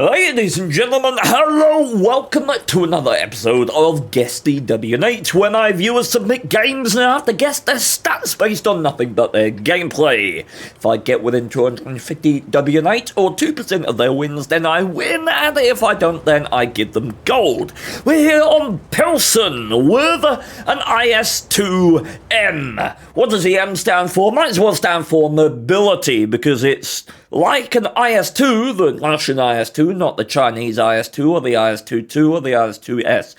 Ladies and gentlemen, hello, welcome to another episode of Guess the WN8, where my viewers submit games and I have to guess their stats based on nothing but their gameplay. If I get within 250 WN8 or 2% of their wins, then I win, and if I don't, then I give them gold. We're here on Pilsen with an IS-2M. What does the M stand for? Might as well stand for mobility, because it's like an IS-2, the Russian IS-2, not the Chinese IS-2 or the IS-2-2 or the IS-2S.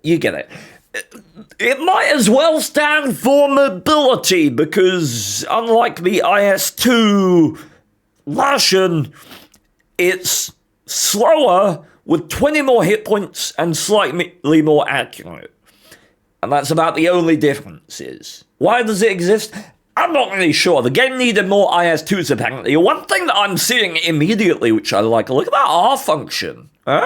You get it. It might as well stand for mobility, because unlike the IS-2 Russian, it's slower with 20 more hit points and slightly more accurate. And that's about the only differences. Why does it exist? I'm not really sure. The game needed more IS-2s apparently. One thing that I'm seeing immediately, which I like, look at that R function. Huh?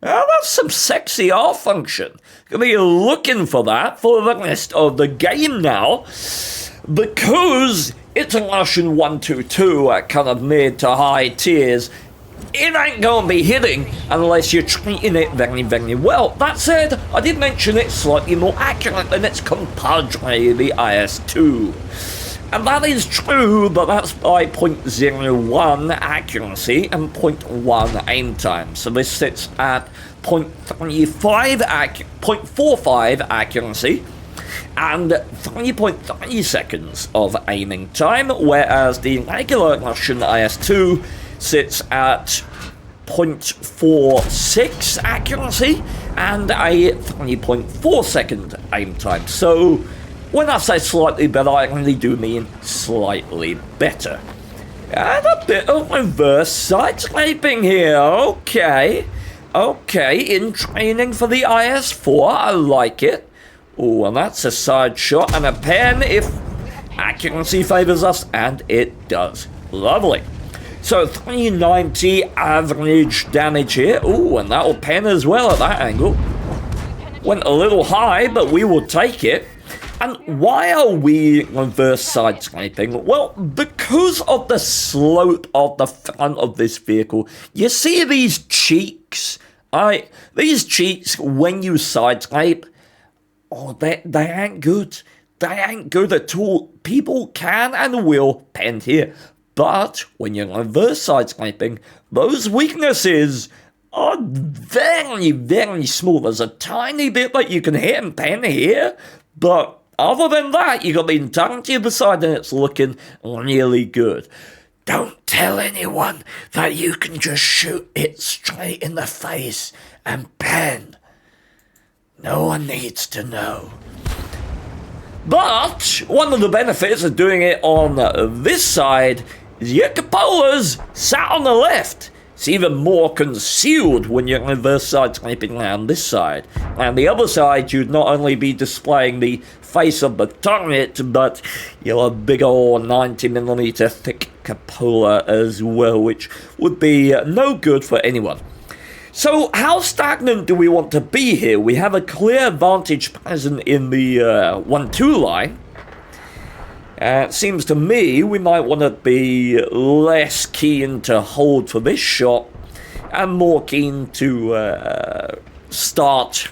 Oh, that's some sexy R function. Gonna be looking for that for the rest of the game now, because it's a Russian 1-2-2 at kind of mid to high tiers. It ain't gonna be hitting unless you're treating it very, very well. That said, I did mention it's slightly more accurate than its compadre, the IS-2. And that is true, but that's by 0.01 accuracy and 0.1 aim time. So this sits at 0.45 accuracy and 3.3 seconds of aiming time, whereas the regular Russian IS-2 sits at 0.46 accuracy and a 3.4 second aim time. So when I say slightly better, I really do mean slightly better. And a bit of reverse sidescraping here. Okay, in training for the IS-4, I like it. Oh, and that's a side shot and a pen if accuracy favors us, and it does. Lovely. So 390 average damage here. Oh, and that'll pen as well at that angle. Went a little high, but we will take it. And why are we reverse sidescraping? Well, because of the slope of the front of this vehicle. You see these cheeks? These cheeks, when you sidescrape, oh, they ain't good. They ain't good at all. People can and will pen here. But when you're reverse sidescraping, those weaknesses are very, very small. There's a tiny bit that you can hit and pen here, but other than that, you got the entirety of the side and it's looking really good. Don't tell anyone that you can just shoot it straight in the face and pen. No one needs to know. But one of the benefits of doing it on this side is your cupola's sat on the left. It's even more concealed when you're reverse sidescraping around this side. And the other side, you'd not only be displaying the face of the turret, but your big ol' 90mm thick cupola as well, which would be no good for anyone. So how stagnant do we want to be here? We have a clear advantage present in the 1-2 line. It seems to me we might want to be less keen to hold for this shot and more keen to start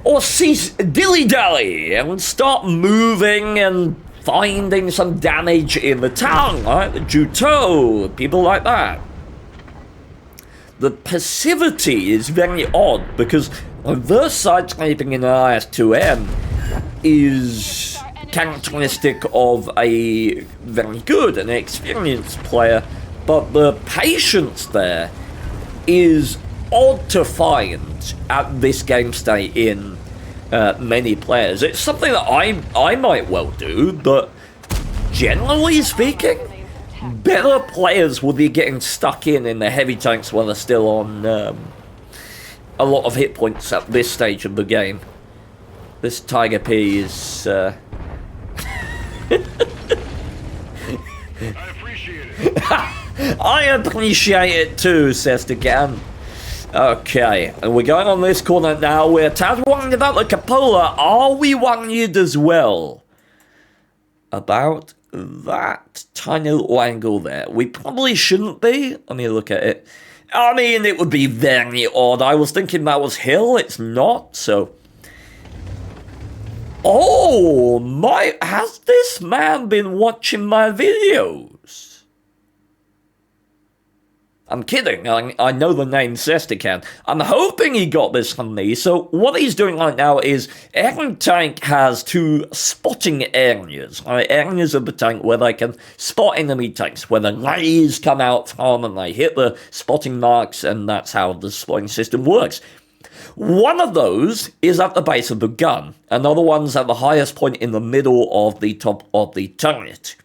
or cease dilly-dally and start moving and finding some damage in the town, right? The Juto, people like that. The passivity is very odd because reverse sidescraping in an IS-2M is characteristic of a very good and experienced player, but the patience there is odd to find at this game state in many players. It's something that I might well do, but generally speaking, better players will be getting stuck in the heavy tanks while they're still on a lot of hit points at this stage of the game. This Tiger P is I appreciate it. I appreciate it too, Sestican. Okay, and we're going on this corner now. We're tad worried about the cupola. Are we worried as well about that tiny little angle there. We probably shouldn't be. Let me look at it. I mean, it would be very odd. I was thinking that was hill. It's not, so... Oh, my... Has this man been watching my videos? I'm kidding. I know the name Sestican. I'm hoping he got this from me. So what he's doing right now is every tank has 2 spotting areas. Right? Areas of the tank where they can spot enemy tanks, where the rays come out from and they hit the spotting marks, and that's how the spotting system works. One of those is at the base of the gun. Another one's at the highest point in the middle of the top of the turret.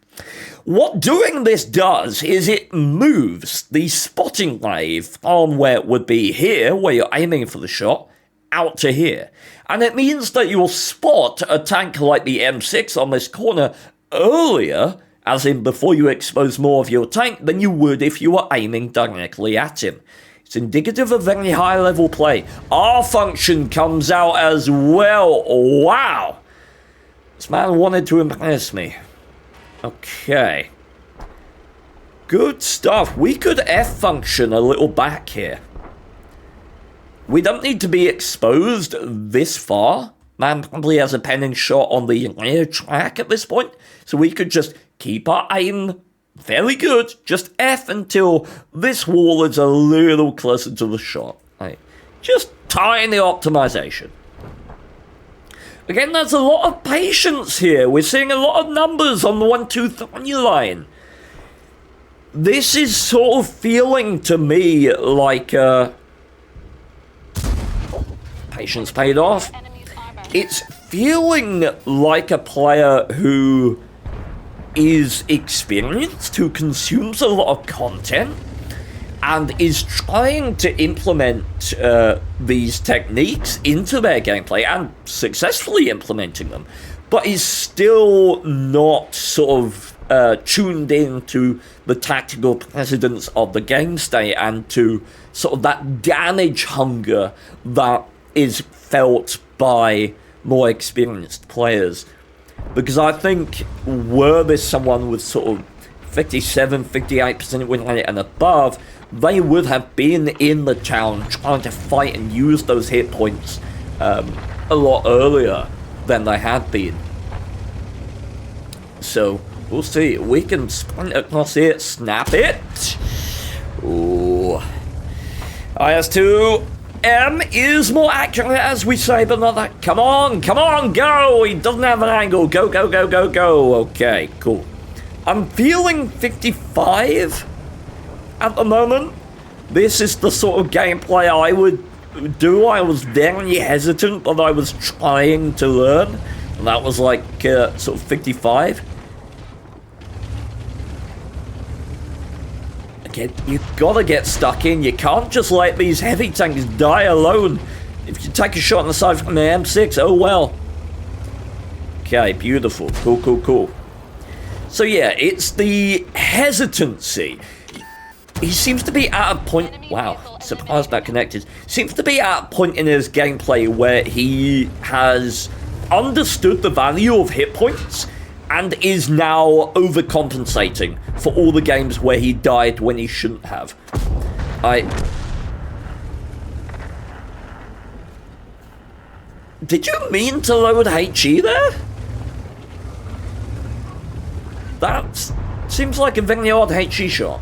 What doing this does is it moves the spotting ray from where it would be here, where you're aiming for the shot, out to here. And it means that you'll spot a tank like the M6 on this corner earlier, as in before you expose more of your tank, than you would if you were aiming directly at him. It's indicative of very high level play. R function comes out as well. Wow! This man wanted to impress me. Okay. Good stuff. We could F function a little back here. We don't need to be exposed this far. Man probably has a penning shot on the rear track at this point. So we could just keep our aim very good. Just F until this wall is a little closer to the shot. Right. Just tiny optimization. Again, there's a lot of patience here. We're seeing a lot of numbers on the 1, 2, 3 line. This is sort of feeling to me like patience paid off. It's feeling like a player who is experienced, who consumes a lot of content, and is trying to implement these techniques into their gameplay, and successfully implementing them, but is still not sort of tuned in to the tactical precedence of the game state and to sort of that damage hunger that is felt by more experienced players. Because I think were this someone with sort of 57, 58% win rate and above, they would have been in the challenge trying to fight and use those hit points a lot earlier than they had been. So, we'll see. We can sprint across it, snap it. Ooh. IS-2M is more accurate, as we say, but not that. Come on, go! He doesn't have an angle. Go, go, go, go, go. Okay, cool. I'm feeling 55 at the moment. This is the sort of gameplay I would do. I was very hesitant, but I was trying to learn. And that was like sort of 55. Again, you've got to get stuck in. You can't just let these heavy tanks die alone. If you take a shot on the side from the M6, oh well. Okay, beautiful. Cool, cool, cool. So yeah, it's the hesitancy. He seems to be at a point... Wow, surprised that connected. Seems to be at a point in his gameplay where he has understood the value of hit points and is now overcompensating for all the games where he died when he shouldn't have. Did you mean to load HE there? That seems like a very odd HE shot.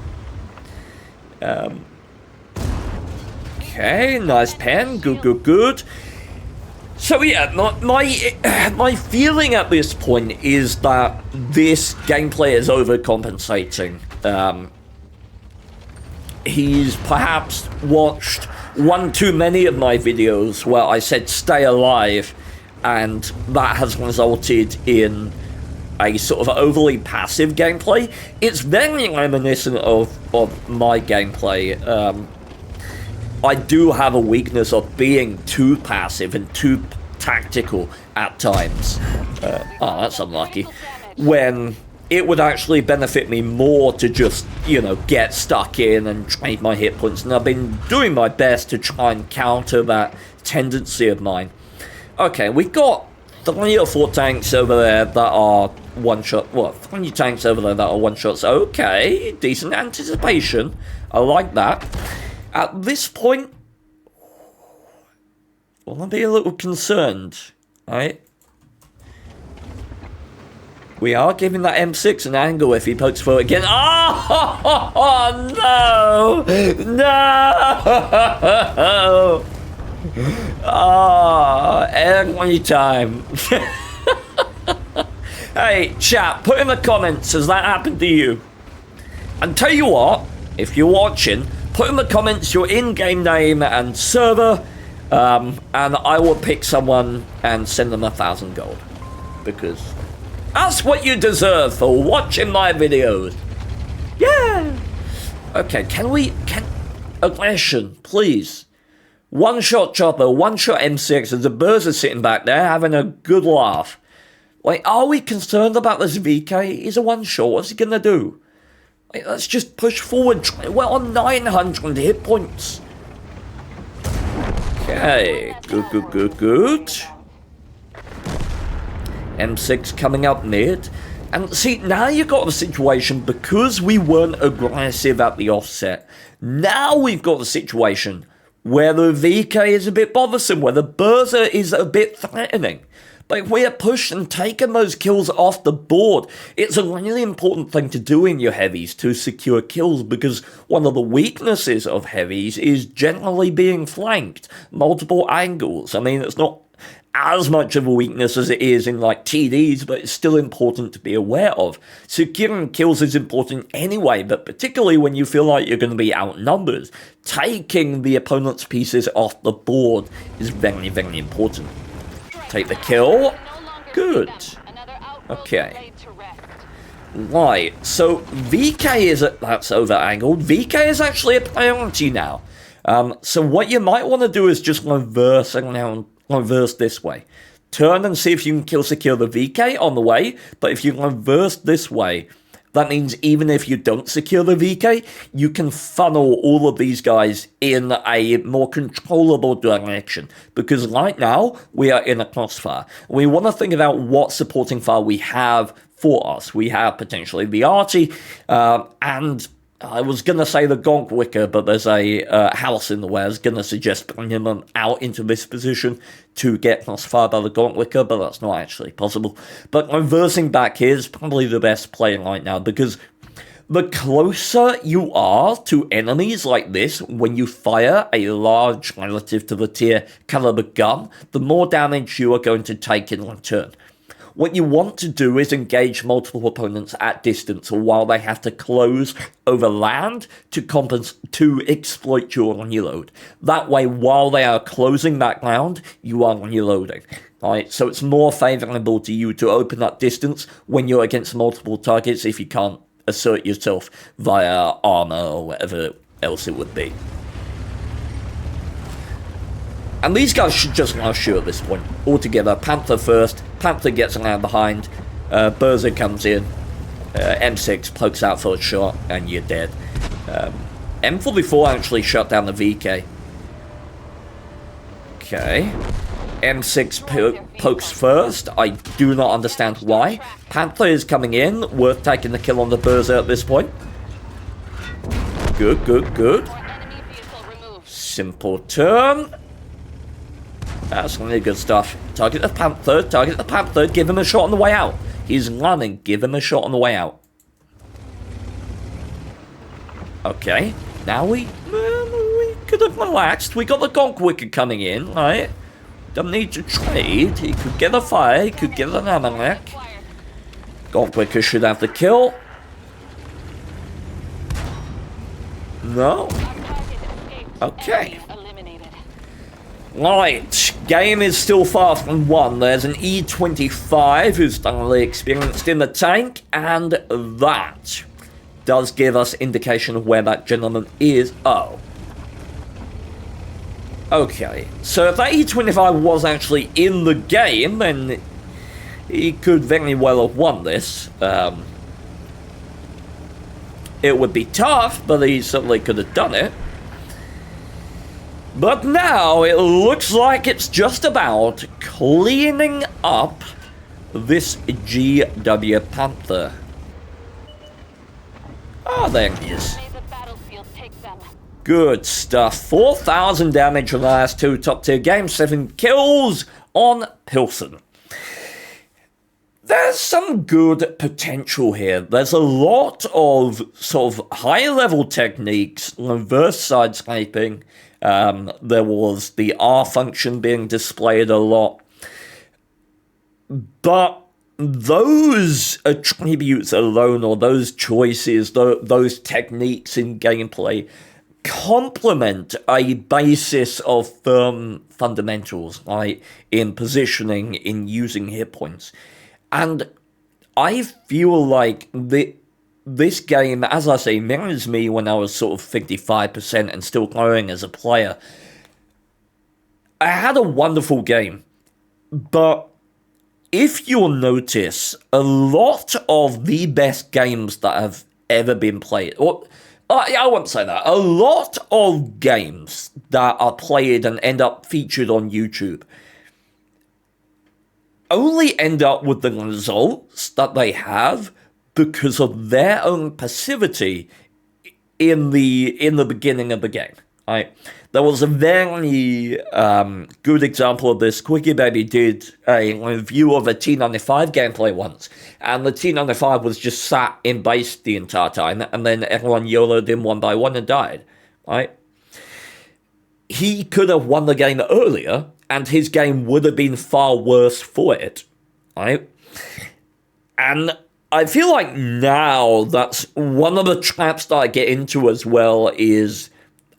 Okay, nice pen. Good, good, good. So yeah, my feeling at this point is that this gameplay is overcompensating. He's perhaps watched one too many of my videos where I said stay alive, and that has resulted in a sort of overly passive gameplay. It's very reminiscent of my gameplay. I do have a weakness of being too passive and too tactical at times. Oh, that's unlucky. When it would actually benefit me more to just, you know, get stuck in and trade my hit points. And I've been doing my best to try and counter that tendency of mine. Okay, we've got 3 or 4 tanks over there that are one-shot. Well, 3 tanks over there that are one-shots. Okay, decent anticipation. I like that. At this point, well, I'll be a little concerned, right? We are giving that M6 an angle if he pokes for it again. Oh, no! No! Oh, every time. Hey, chat, put in the comments, has that happened to you? And tell you what, if you're watching, put in the comments your in-game name and server, and I will pick someone and send them 1,000 gold. Because that's what you deserve for watching my videos. Yeah! Okay, can aggression, please. One-shot chopper, one-shot M6, and the birds are sitting back there having a good laugh. Like, are we concerned about this VK? He's a one-shot, what's he gonna do? Like, let's just push forward. We're on 900 hit points. Okay, good. M6 coming up mid. And see, now you've got the situation, because we weren't aggressive at the offset, now we've got the situation where the VK is a bit bothersome, where the Berser is a bit threatening. But if we are pushed and taken those kills off the board, it's a really important thing to do in your heavies to secure kills, because one of the weaknesses of heavies is generally being flanked, multiple angles. I mean, it's not as much of a weakness as it is in like TDs, but it's still important to be aware of. Securing kills is important anyway, but particularly when you feel like you're going to be outnumbered, taking the opponent's pieces off the board is very, very important. Take the kill. Good. Okay. Right, so VK is that's over angled. VK is actually a priority now. So what you might want to do is just reverse around. Reverse this way. Turn and see if you can secure the VK on the way, but if you reverse this way, that means even if you don't secure the VK, you can funnel all of these guys in a more controllable direction, because right now we are in a crossfire. We want to think about what supporting fire we have for us. We have potentially the Archie, and I was going to say the Gonk Wicker, but there's a house in the way. I was going to suggest bringing them out into this position to get crossfired by the Gonk Wicker, but that's not actually possible. But reversing back here is probably the best play right now, because the closer you are to enemies like this, when you fire a large relative to the tier caliber gun, the more damage you are going to take in return. What you want to do is engage multiple opponents at distance, or while they have to close over land to exploit your reload. That way, while they are closing that ground, you are reloading. Right? So it's more favourable to you to open up distance when you're against multiple targets if you can't assert yourself via armor or whatever else it would be. And these guys should just rush you at this point. Altogether, Panther first. Panther gets around behind. Berser comes in. M6 pokes out for a shot, and you're dead. M44 actually shut down the VK. Okay. M6 pokes first. I do not understand why. Panther is coming in. Worth taking the kill on the Berser at this point. Good. Simple turn. That's really good stuff. Target the Panther, give him a shot on the way out. He's running, give him a shot on the way out. Okay, now we could have relaxed. We got the Gonk Wicker coming in, right? Don't need to trade. He could get a fire, he could get an Amanek. Gonk Wicker should have the kill. No? Okay. Right, game is still far from won. There's an E25 who's thoroughly experienced in the tank, and that does give us indication of where that gentleman is. Oh. Okay, so if that E25 was actually in the game, then he could very well have won this. It would be tough, but he certainly could have done it. But now it looks like it's just about cleaning up this GW Panther. Oh, there he is. Good stuff. 4,000 damage on the last two top-tier games, 7 kills on Pilsen. There's some good potential here. There's a lot of sort of high-level techniques, reverse sidescraping. There was the R function being displayed a lot. But those attributes alone, or those choices, those techniques in gameplay, complement a basis of firm fundamentals, right? In positioning, in using hit points. And I feel like this game, as I say, mirrors me when I was sort of 55% and still growing as a player. I had a wonderful game, but if you'll notice, a lot of the best games that have ever been played, or I won't say that, a lot of games that are played and end up featured on YouTube only end up with the results that they have because of their own passivity in the beginning of the game. Right? There was a very good example of this. Quickie Baby did a review of a T95 gameplay once, and the T95 was just sat in base the entire time, and then everyone YOLO'd him one by one and died. Right? He could have won the game earlier, and his game would have been far worse for it. Right? And I feel like now that's one of the traps that I get into as well is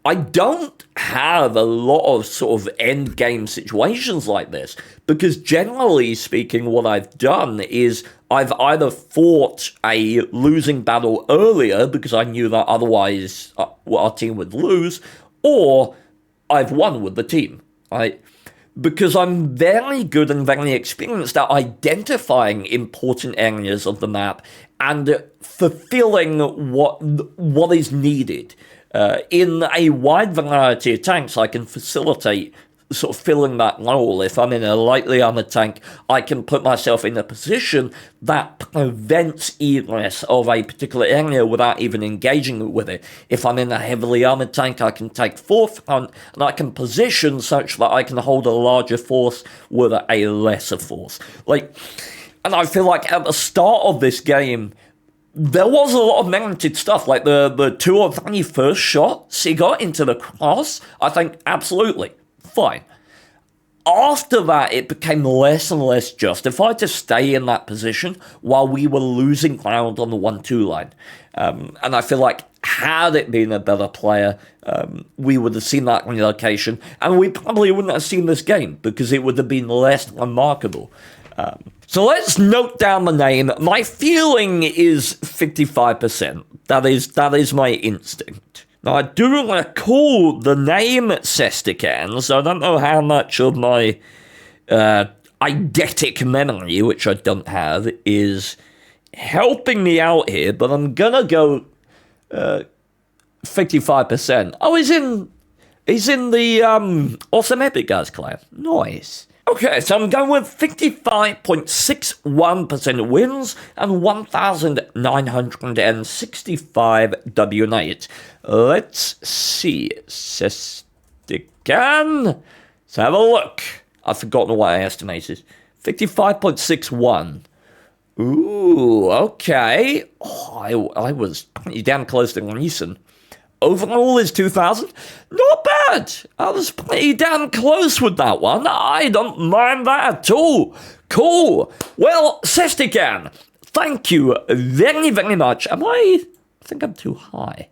I don't have a lot of sort of end game situations like this, because generally speaking, what I've done is I've either fought a losing battle earlier because I knew that otherwise our team would lose, or I've won with the team, right? Because I'm very good and very experienced at identifying important areas of the map and fulfilling what is needed. In a wide variety of tanks, I can facilitate sort of filling that role. If I'm in a lightly armored tank, I can put myself in a position that prevents egress of a particular area without even engaging with it. If I'm in a heavily armored tank, I can take forefront, and I can position such that I can hold a larger force with a lesser force. And I feel like at the start of this game, there was a lot of merited stuff, like the two or three first shots he got into the cross. I think absolutely fine. After that, it became less and less justified to stay in that position while we were losing ground on the 1-2 line. And I feel like had it been a better player, we would have seen that relocation, and we probably wouldn't have seen this game because it would have been less remarkable. So let's note down the name. My feeling is 55%. That is my instinct. Now, I do recall the name Sestican, so I don't know how much of my eidetic memory, which I don't have, is helping me out here, but I'm gonna go 55%. Oh, he's in the Awesome Epic Guys clan. Nice. Okay, so I'm going with 55.61% wins and 1,965 WN8. Let's see. Sestican. Let's have a look. I've forgotten what I estimated. 55.61. Ooh, okay. Oh, I was pretty damn close to Gleason. Overall is 2,000. Not bad. I was pretty damn close with that one. I don't mind that at all. Cool. Well, Sestican, thank you very, very much. I think I'm too high.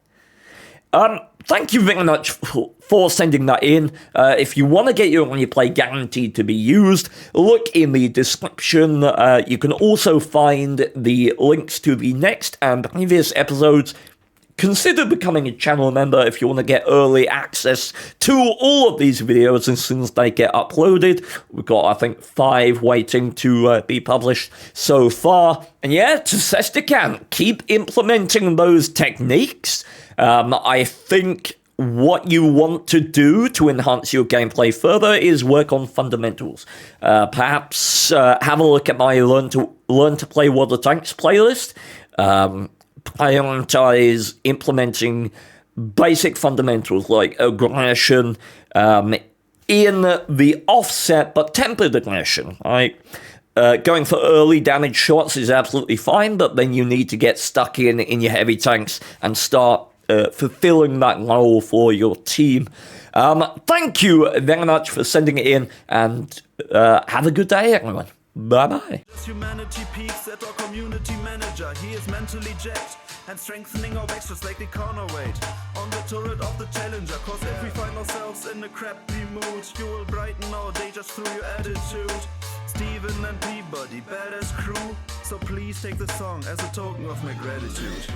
Thank you very much for sending that in. If you want to get your replay guaranteed to be used, look in the description. You can also find the links to the next and previous episodes. Consider becoming a channel member if you want to get early access to all of these videos as soon as they get uploaded. We've got, I think, 5 waiting to be published so far. And yeah, to Sestican, keep implementing those techniques. I think what you want to do to enhance your gameplay further is work on fundamentals. Perhaps have a look at my Learn to Play World of Tanks playlist. Prioritize implementing basic fundamentals like aggression in the offset but tempered aggression, right? Going for early damage shots is absolutely fine, but then you need to get stuck in your heavy tanks and start fulfilling that role for your team. Thank you very much for sending it in, and have a good day, everyone. Bye-bye. Humanity peaks at our community manager. He is mentally jacked and strengthening our backs just like the counterweight on the turret of the challenger. Cause if we find ourselves in a crappy mood, you will brighten our day just through your attitude. Steven and Peabody, badass crew. So please take the song as a token of my gratitude.